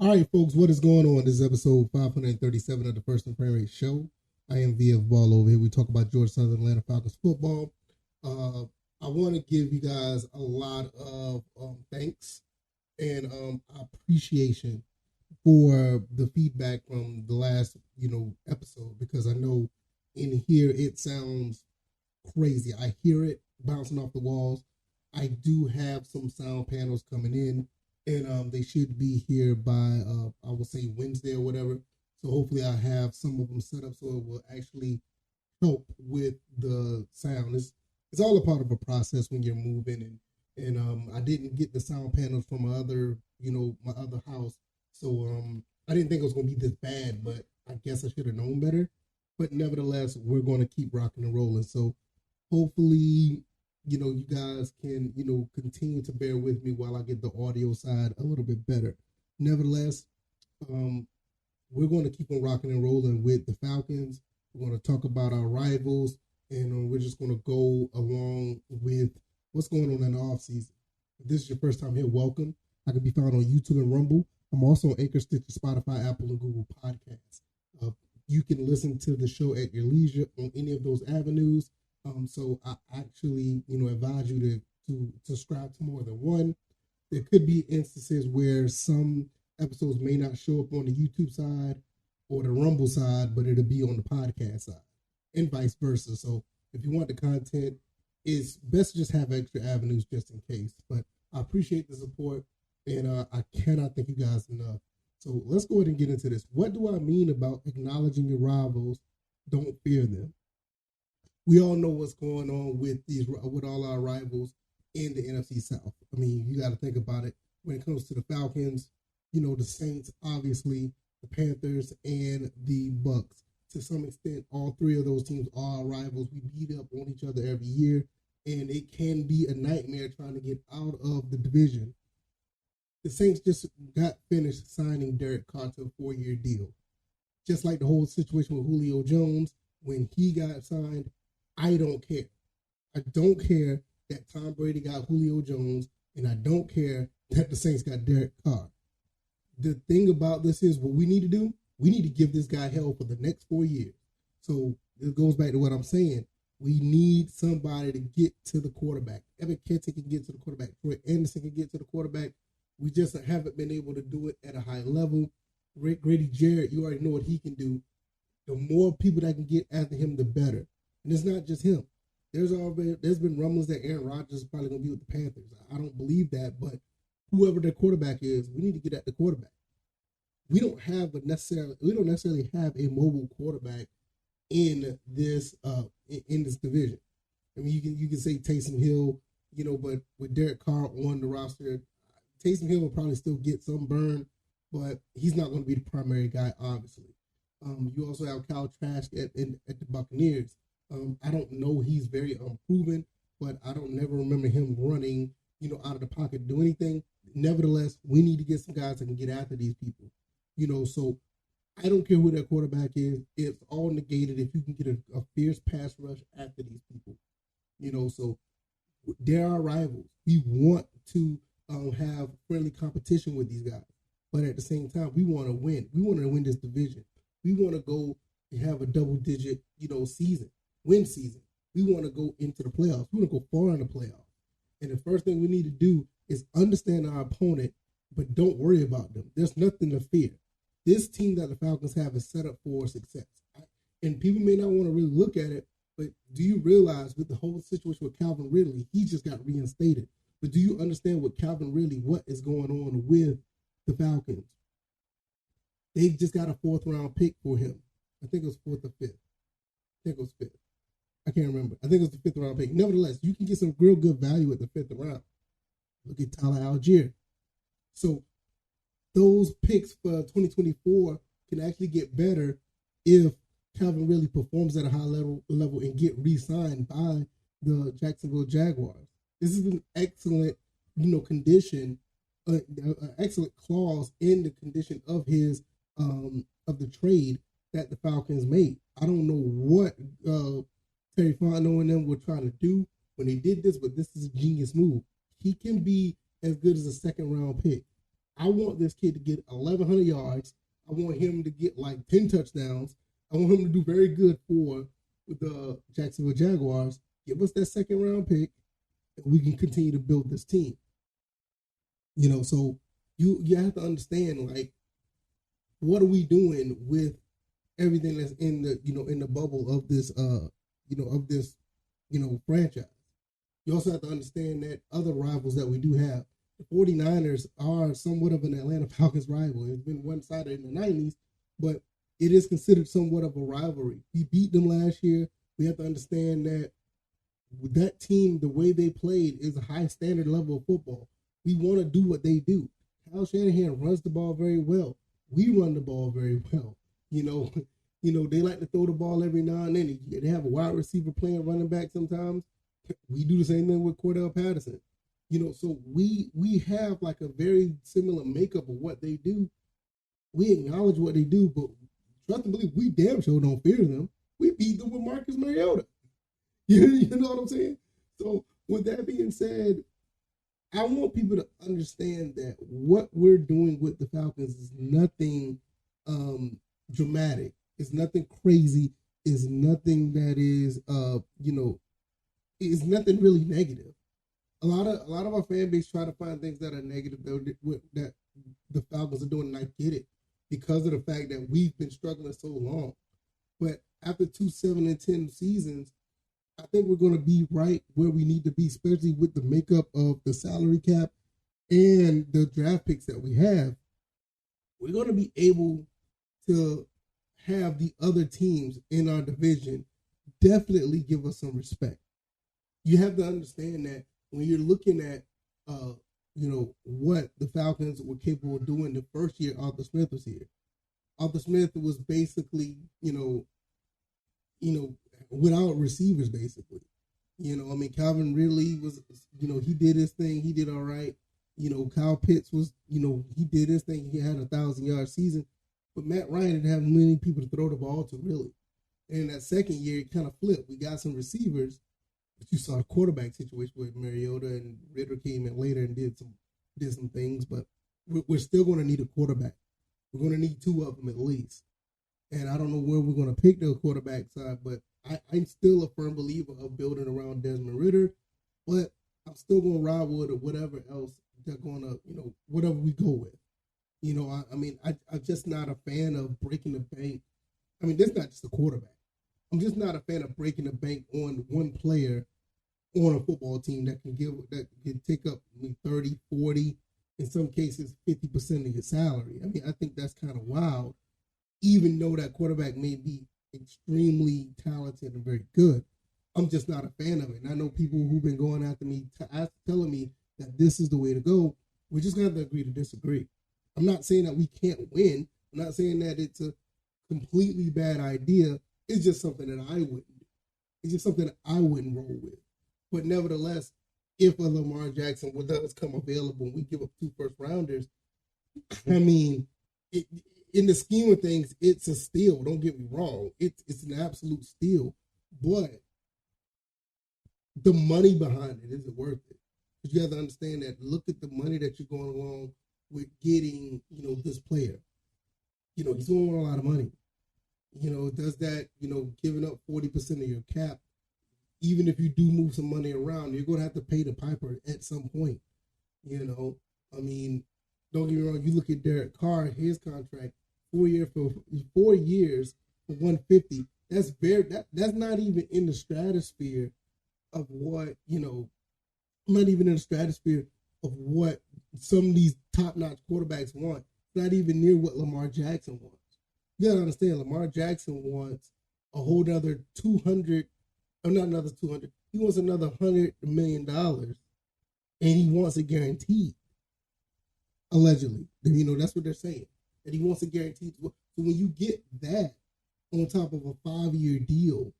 All right, folks, what is going on? This is episode 537 of the First and Primary Show. I am VF Ball over here. We talk about Georgia Southern Atlanta Falcons football. I want to give you guys a lot of thanks and appreciation for the feedback from the last, episode, because I know in here it sounds crazy. I hear it bouncing off the walls. I do have some sound panels coming in, and they should be here by I will say Wednesday or whatever. So hopefully I have some of them set up so it will actually help with the sound. It's all a part of a process when you're moving, and I didn't get the sound panels from my other house, so I didn't think it was gonna be this bad, but I guess I should have known better. But nevertheless, we're gonna keep rocking and rolling. So hopefully, you guys can, continue to bear with me while I get the audio side a little bit better. Nevertheless, we're going to keep on rocking and rolling with the Falcons. We're going to talk about our rivals, and we're just going to go along with what's going on in the offseason. If this is your first time here, welcome. I can be found on YouTube and Rumble. I'm also on Anchor, Stitcher, Spotify, Apple, and Google Podcasts. You can listen to the show at your leisure on any of those avenues. So I actually, advise you to subscribe to more than one. There could be instances where some episodes may not show up on the YouTube side or the Rumble side, but it'll be on the podcast side, and vice versa. So if you want the content, it's best to just have extra avenues just in case. But I appreciate the support, and I cannot thank you guys enough. So let's go ahead and get into this. What do I mean about acknowledging your rivals? Don't fear them. We all know what's going on with all our rivals in the NFC South. I mean, you got to think about it. When it comes to the Falcons, the Saints, obviously, the Panthers, and the Bucks. To some extent, all three of those teams are our rivals. We beat up on each other every year, and it can be a nightmare trying to get out of the division. The Saints just got finished signing Derek Carr to a 4-year deal. Just like the whole situation with Julio Jones, when he got signed, I don't care. I don't care that Tom Brady got Julio Jones, and I don't care that the Saints got Derek Carr. The thing about this is what we need to do, we need to give this guy hell for the next 4 years. So it goes back to what I'm saying. We need somebody to get to the quarterback. Evan Kenton can get to the quarterback. Troy Anderson can get to the quarterback. We just haven't been able to do it at a high level. Grady Jarrett, you already know what he can do. The more people that can get after him, the better. And it's not just him. There's been rumblings that Aaron Rodgers is probably going to be with the Panthers. I don't believe that, but whoever their quarterback is, we need to get at the quarterback. We don't necessarily have a mobile quarterback in this division. I mean, you can say Taysom Hill, but with Derek Carr on the roster, Taysom Hill will probably still get some burn, but he's not going to be the primary guy, obviously. You also have Kyle Trask at the Buccaneers. I don't know. He's very unproven, but I don't never remember him running, out of the pocket to do anything. Nevertheless, we need to get some guys that can get after these people, so I don't care who their quarterback is. It's all negated if you can get a fierce pass rush after these people, so they're our rivals. We want to have friendly competition with these guys, but at the same time, we want to win. We want to win this division. We want to go and have a double-digit, win season. We want to go into the playoffs. We want to go far in the playoffs. And the first thing we need to do is understand our opponent, but don't worry about them. There's nothing to fear. This team that the Falcons have is set up for success. And people may not want to really look at it, but do you realize with the whole situation with Calvin Ridley, he just got reinstated. But do you understand what is going on with the Falcons? They just got a 4th-round pick for him. I think it was 4th or 5th. I think it was 5th. I can't remember. I think it was the 5th-round pick. Nevertheless, you can get some real good value at the 5th round. Look at Tyler Algier. So those picks for 2024 can actually get better if Calvin really performs at a high level and get re-signed by the Jacksonville Jaguars. This is an excellent, condition, excellent clause in the condition of his of the trade that the Falcons made. I don't know what Terry Fontenot and them were trying to do when they did this, but this is a genius move. He can be as good as a 2nd-round pick. I want this kid to get 1,100 yards. I want him to get like 10 touchdowns. I want him to do very good for the Jacksonville Jaguars. Give us that second round pick, and we can continue to build this team. So you have to understand, like, what are we doing with everything that's in the bubble of this franchise. You also have to understand that other rivals that we do have, the 49ers are somewhat of an Atlanta Falcons rival. It's been one-sided in the 90s, but it is considered somewhat of a rivalry. We beat them last year. We have to understand that that team, the way they played, is a high standard level of football. We want to do what they do. Kyle Shanahan runs the ball very well. We run the ball very well. They like to throw the ball every now and then. They have a wide receiver playing running back sometimes. We do the same thing with Cordell Patterson. So we have like a very similar makeup of what they do. We acknowledge what they do, but trust and believe, we damn sure don't fear them. We beat them with Marcus Mariota. You know what I'm saying? So with that being said, I want people to understand that what we're doing with the Falcons is nothing dramatic. It's nothing crazy. It's nothing that is it's nothing really negative. A lot of our fan base try to find things that are negative that the Falcons are doing, and I get it because of the fact that we've been struggling so long. But after 2 7-10 seasons, I think we're going to be right where we need to be, especially with the makeup of the salary cap and the draft picks that we have. We're going to be able to have the other teams in our division definitely give us some respect. You have to understand that when you're looking at, what the Falcons were capable of doing the first year Arthur Smith was here. Arthur Smith was basically, without receivers, basically. Calvin Ridley was, he did his thing. He did all right. Kyle Pitts was, he did his thing. He had a 1,000-yard season. But Matt Ryan didn't have many people to throw the ball to, really. And in that second year, it kind of flipped. We got some receivers, but you saw a quarterback situation with Mariota, and Ritter came in later and did some things. But we're still going to need a quarterback. We're going to need 2 of them at least. And I don't know where we're going to pick the quarterback side, but I'm still a firm believer of building around Desmond Ritter. But I'm still going to ride with it, whatever else they're going to, whatever we go with. I'm just not a fan of breaking the bank. That's not just a quarterback. I'm just not a fan of breaking the bank on one player on a football team that can take up 30, 40, in some cases 50% of your salary. I think that's kind of wild, even though that quarterback may be extremely talented and very good. I'm just not a fan of it. And I know people who've been going after me, telling me that this is the way to go. We're just going to have to agree to disagree. I'm not saying that we can't win. I'm not saying that it's a completely bad idea. It's just something that I wouldn't do. It's just something that I wouldn't roll with. But nevertheless, if a Lamar Jackson does come available and we give up 2 first-rounders, in the scheme of things, it's a steal. Don't get me wrong. It's an absolute steal. But the money behind it, is it worth it? Because you have to understand that. Look at the money that you're going along with getting, this player. He's going to want a lot of money. Does that, giving up 40% of your cap, even if you do move some money around, you're going to have to pay the piper at some point. Don't get me wrong. You look at Derek Carr, his contract, 4 years for 150. That's not even in the stratosphere of what, not even in the stratosphere of what some of these top-notch quarterbacks want. It's not even near what Lamar Jackson wants. You got to understand, Lamar Jackson wants a whole other 200, or not another 200. He wants another $100 million, and he wants it guaranteed. Allegedly, that's what they're saying, and he wants it guaranteed. So when you get that on top of a 5-year deal,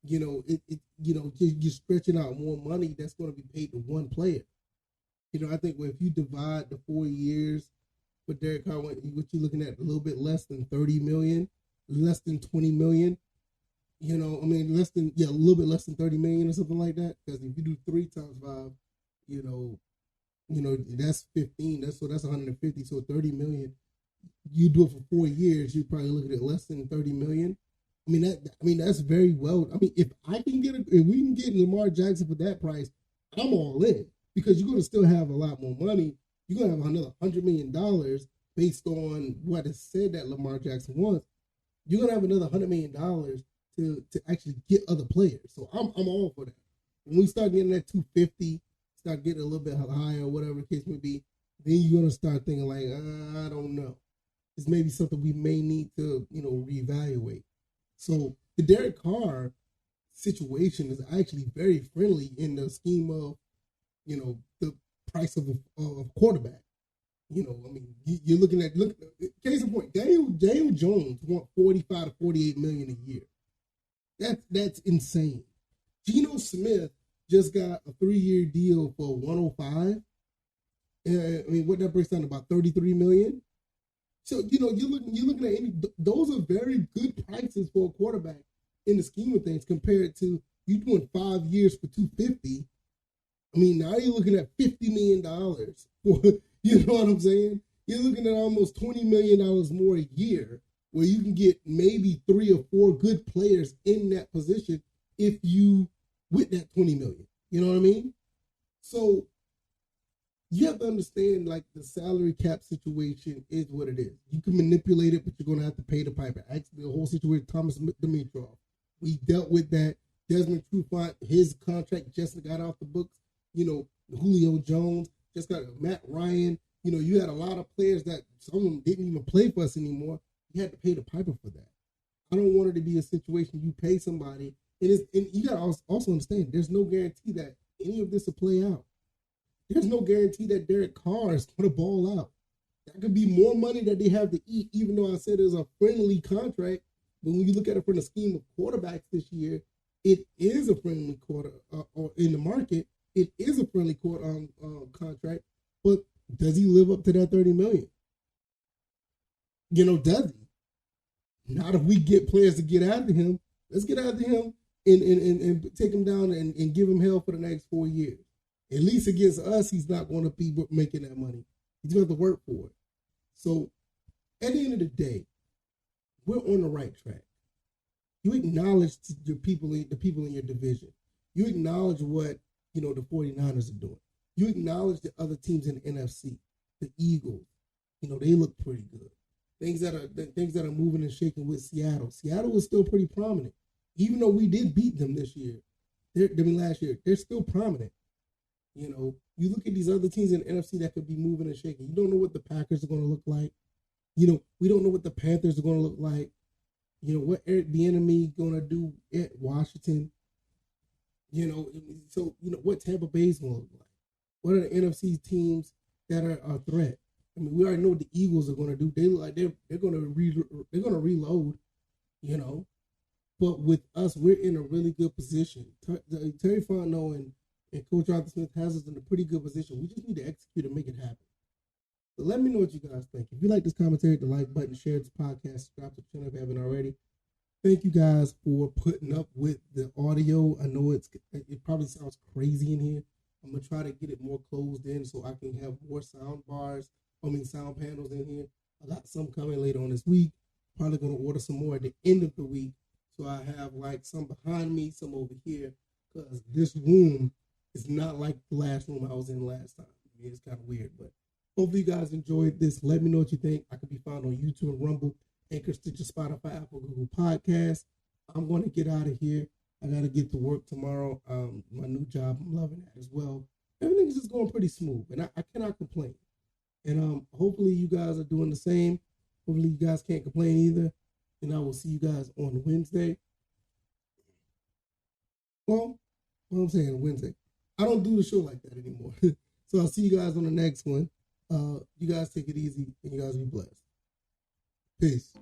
you're stretching out more money that's going to be paid to one player. I think if you divide the 4 years for Derek Carr, what you're looking at, a little bit less than $30 million, less than $20 million. A little bit less than $30 million or something like that. Because if you do 3 times 5, That's 15. That's 150. So 30 million. You do it for 4 years, you probably look at less than 30 million. That's very well. If we can get Lamar Jackson for that price, I'm all in, because you're going to still have a lot more money. You're going to have another $100 million based on what is said that Lamar Jackson wants. You're going to have another $100 million to actually get other players. So I'm all for that. When we start getting that 250, start getting a little bit higher, whatever the case may be, then you're going to start thinking like, I don't know. It's maybe something we may need to, reevaluate. So the Derek Carr situation is actually very friendly in the scheme of, the price of a quarterback. You're looking at case in point, Daniel Jones want 45 to 48 million a year. That's insane. Geno Smith just got a 3-year deal for 105. What that breaks down to about 33 million. So you're looking at those are very good prices for a quarterback in the scheme of things, compared to you doing 5 years for 250. Now you're looking at $50 million for, you know what I'm saying? You're looking at almost $20 million more a year, where you can get maybe 3 or 4 good players in that position if you with that 20 million. You know what I mean? So you have to understand, like, the salary cap situation is what it is. You can manipulate it, but you're going to have to pay the piper. Actually, the whole situation, Thomas Dimitrov, we dealt with that. Desmond Trufant, his contract just got off the books. Julio Jones, just got Matt Ryan. You had a lot of players that some of them didn't even play for us anymore. You had to pay the piper for that. I don't want it to be a situation you pay somebody. And you got to also understand, there's no guarantee that any of this will play out. There's no guarantee that Derek Carr is going to ball out. That could be more money that they have to eat, even though I said it's a friendly contract. But when you look at it from the scheme of quarterbacks this year, it is a friendly or in the market, it is a friendly contract. But does he live up to that 30 million? Does he? Not if we get players to get after him. Let's get after him and take him down and give him hell for the next 4 years. At least against us, he's not going to be making that money. He's going to have to work for it. So at the end of the day, we're on the right track. You acknowledge the people in your division. You acknowledge what the 49ers are doing. You acknowledge the other teams in the NFC, the Eagles. They look pretty good. Things that are moving and shaking with Seattle. Seattle is still pretty prominent, even though we did beat them last year. They're still prominent. You look at these other teams in the NFC that could be moving and shaking. You don't know what the Packers are going to look like. We don't know what the Panthers are going to look like. What Eric Bieniemy going to do at Washington. What Tampa Bay is going to look like. What are the NFC teams that are a threat? We already know what the Eagles are going to do. They look like they're going to reload. But with us, we're in a really good position. Terry Fontenot and Coach Arthur Smith has us in a pretty good position. We just need to execute and make it happen. So let me know what you guys think. If you like this commentary, hit the like button, share this podcast, subscribe to the channel if you haven't already. Thank you guys for putting up with the audio. I know it probably sounds crazy in here. I'm going to try to get it more closed in so I can have more sound panels in here. I got some coming later on this week. Probably going to order some more at the end of the week. So I have like some behind me, some over here, because this room is not like the last room I was in last time. It's kind of weird, but hopefully you guys enjoyed this. Let me know what you think. I can be found on YouTube, Rumble, Anchor, Stitcher, Spotify, Apple, Google Podcasts. I'm going to get out of here. I got to get to work tomorrow. My new job, I'm loving that as well. Everything is just going pretty smooth, and I cannot complain. And hopefully you guys are doing the same. Hopefully you guys can't complain either. And I will see you guys on Wednesday. Well, what I'm saying, Wednesday. I don't do the show like that anymore. So I'll see you guys on the next one. You guys take it easy, and you guys be blessed. Peace.